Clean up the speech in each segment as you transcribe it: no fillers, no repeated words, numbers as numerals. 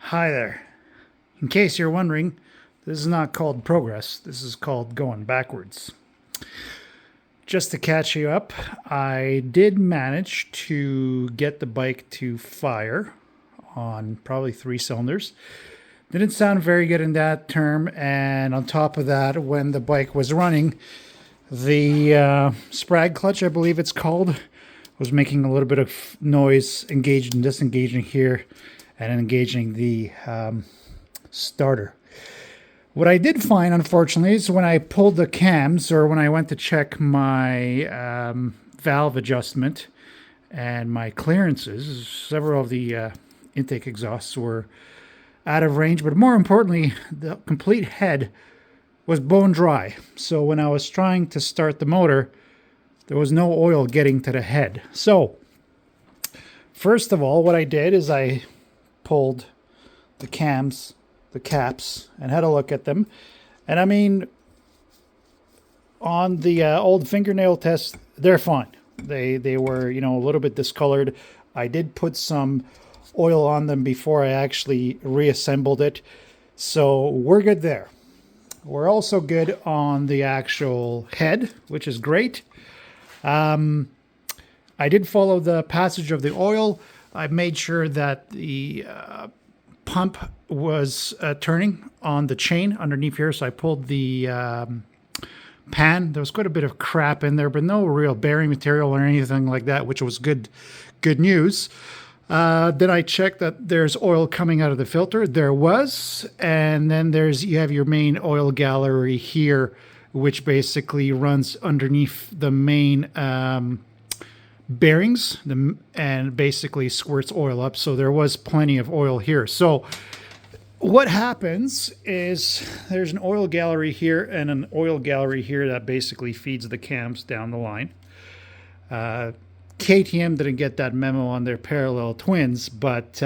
Hi there. In case you're wondering, this is not called progress. This is called going backwards. Just to catch you up, I did manage to get the bike to fire on probably 3 cylinders. Didn't sound very good in that term, and on top of that, when the bike was running, the sprag clutch, I believe it's called, was making a little bit of noise, engaged and disengaging here, and engaging the starter. What I did find, unfortunately, is when I pulled the cams, or when I went to check my valve adjustment and my clearances, several of the intake exhausts were out of range, but more importantly, the complete head was bone dry. So when I was trying to start the motor, there was no oil getting to the head. So first of all, what I did is I pulled the cams, the caps, and had a look at them. And I mean, on the old fingernail test, they're fine. They were, a little bit discolored. I did put some oil on them before I actually reassembled it. So we're good there. We're also good on the actual head, which is great. I did follow the passage of the oil. I made sure that the pump was turning on the chain underneath here. So I pulled the pan. There was quite a bit of crap in there, but no real bearing material or anything like that, which was good news. Then I checked that there's oil coming out of the filter. There was. And then you have your main oil gallery here, which basically runs underneath the main bearings and basically squirts oil up. So there was plenty of oil here. So what happens is there's an oil gallery here and an oil gallery here that basically feeds the cams down the line. KTM didn't get that memo on their parallel twins, but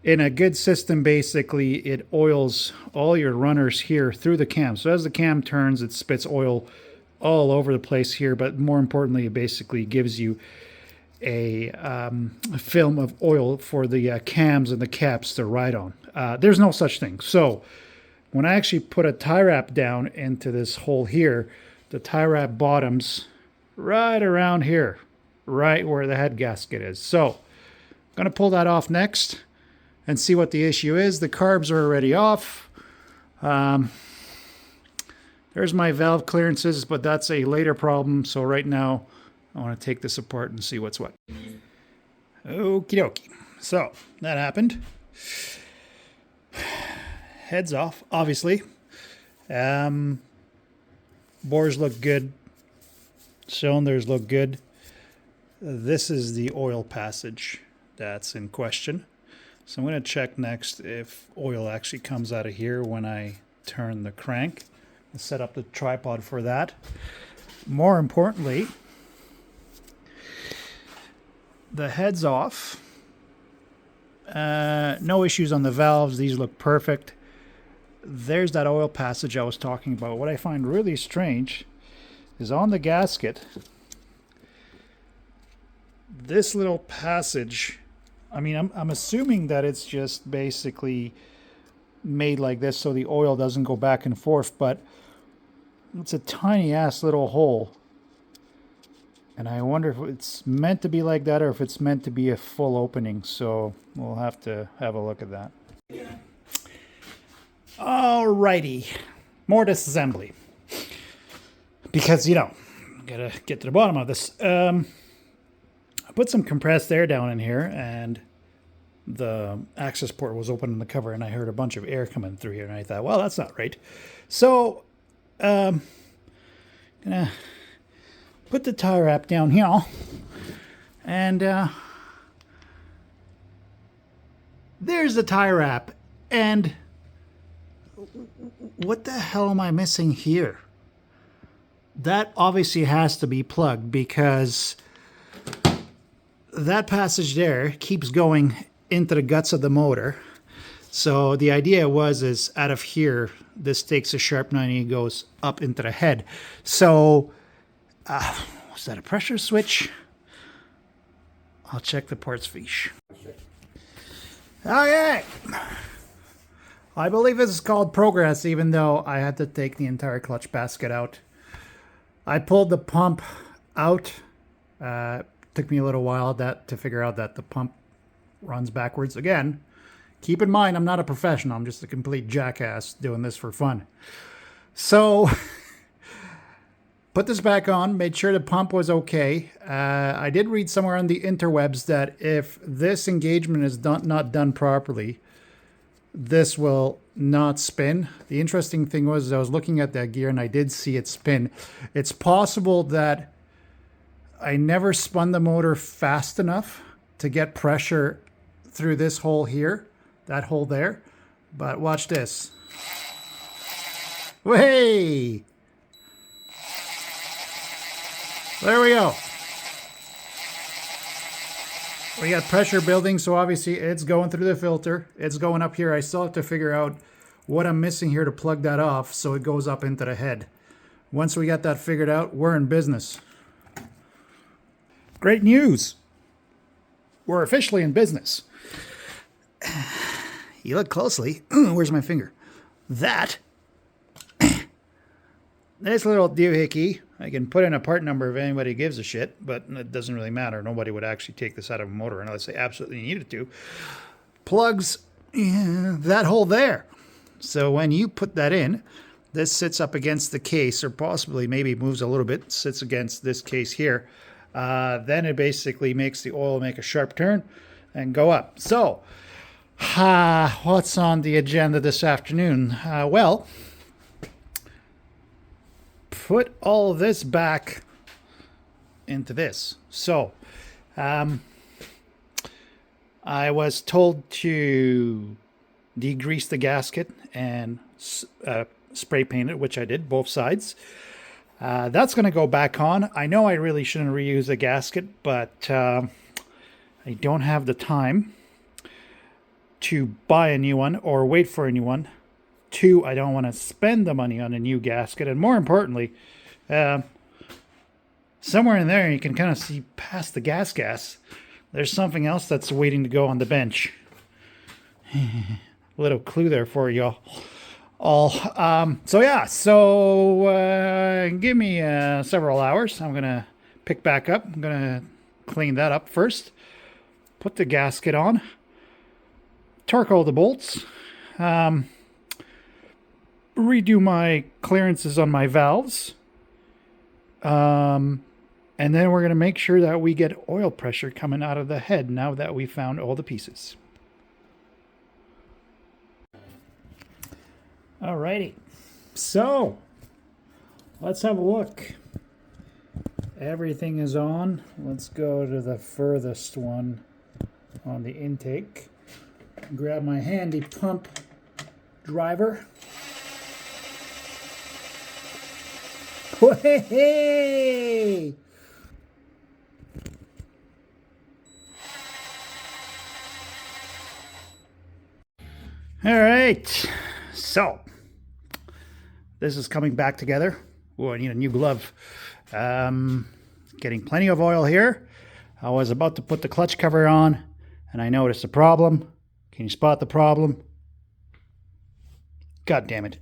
in a good system, basically it oils all your runners here through the cam. So as the cam turns, it spits oil all over the place here, but more importantly, it basically gives you a film of oil for the cams and the caps to ride on. There's no such thing. So when I actually put a tie wrap down into this hole here, the tie wrap bottoms right around here, right where the head gasket is. So I'm going to pull that off next and see what the issue is. The carbs are already off. There's my valve clearances, but that's a later problem. So right now, I want to take this apart and see what's what. Okie dokie. So that happened. Heads off, obviously. Bores look good. Cylinders look good. This is the oil passage that's in question. So I'm going to check next if oil actually comes out of here when I turn the crank. I'll set up the tripod for that. More importantly, the head's off. No issues on the valves. These look perfect. There's that oil passage I was talking about. What I find really strange is on the gasket, this little passage, I mean, I'm assuming that it's just basically made like this so the oil doesn't go back and forth, but it's a tiny ass little hole. And I wonder if it's meant to be like that or if it's meant to be a full opening. So we'll have to have a look at that. Alrighty. More disassembly. Because, gotta get to the bottom of this. I put some compressed air down in here and the access port was open in the cover and I heard a bunch of air coming through here and I thought, well, that's not right. So, gonna put the tie wrap down here and there's the tie wrap. And what the hell am I missing here? That obviously has to be plugged because that passage there keeps going into the guts of the motor. So the idea is out of here, this takes a sharp 90 and goes up into the head. So was that a pressure switch? I'll check the parts fiche. Okay. I believe this is called progress, even though I had to take the entire clutch basket out. I pulled the pump out. Took me a little while to figure out that the pump runs backwards. Again, keep in mind, I'm not a professional. I'm just a complete jackass doing this for fun. So, put this back on, made sure the pump was okay. I did read somewhere on the interwebs that if this engagement is not done properly, this will not spin. The interesting thing was I was looking at that gear and I did see it spin. It's possible that I never spun the motor fast enough to get pressure through this hole here, that hole there. But watch this. Hey! There we go. We got pressure building, so obviously it's going through the filter. It's going up here. I still have to figure out what I'm missing here to plug that off so it goes up into the head. Once we got that figured out, we're in business. Great news. We're officially in business. You look closely. Where's my finger? That. This little doohickey. I can put in a part number if anybody gives a shit, but it doesn't really matter. Nobody would actually take this out of a motor unless they absolutely needed to. Plugs that hole there. So when you put that in, this sits up against the case, or possibly maybe moves a little bit, sits against this case here. Then it basically makes the oil make a sharp turn and go up. So, what's on the agenda this afternoon? Well, put all of this back into this. So, I was told to degrease the gasket and spray paint it, which I did, both sides. That's going to go back on. I know I really shouldn't reuse the gasket, but I don't have the time to buy a new one or wait for a new one. 2, I don't want to spend the money on a new gasket. And more importantly, somewhere in there you can kind of see past the gas. There's something else that's waiting to go on the bench. Little clue there for y'all. So give me several hours. I'm gonna pick back up. I'm gonna clean that up first, put the gasket on, torque all the bolts, redo my clearances on my valves, and then we're gonna make sure that we get oil pressure coming out of the head now that we found all the pieces. Alrighty, so let's have a look. Everything is on. Let's go to the furthest one on the intake. Grab my handy pump driver. Hey! All right, so this is coming back together. Oh, I need a new glove. Getting plenty of oil here. I was about to put the clutch cover on, and I noticed a problem. Can you spot the problem? God damn it.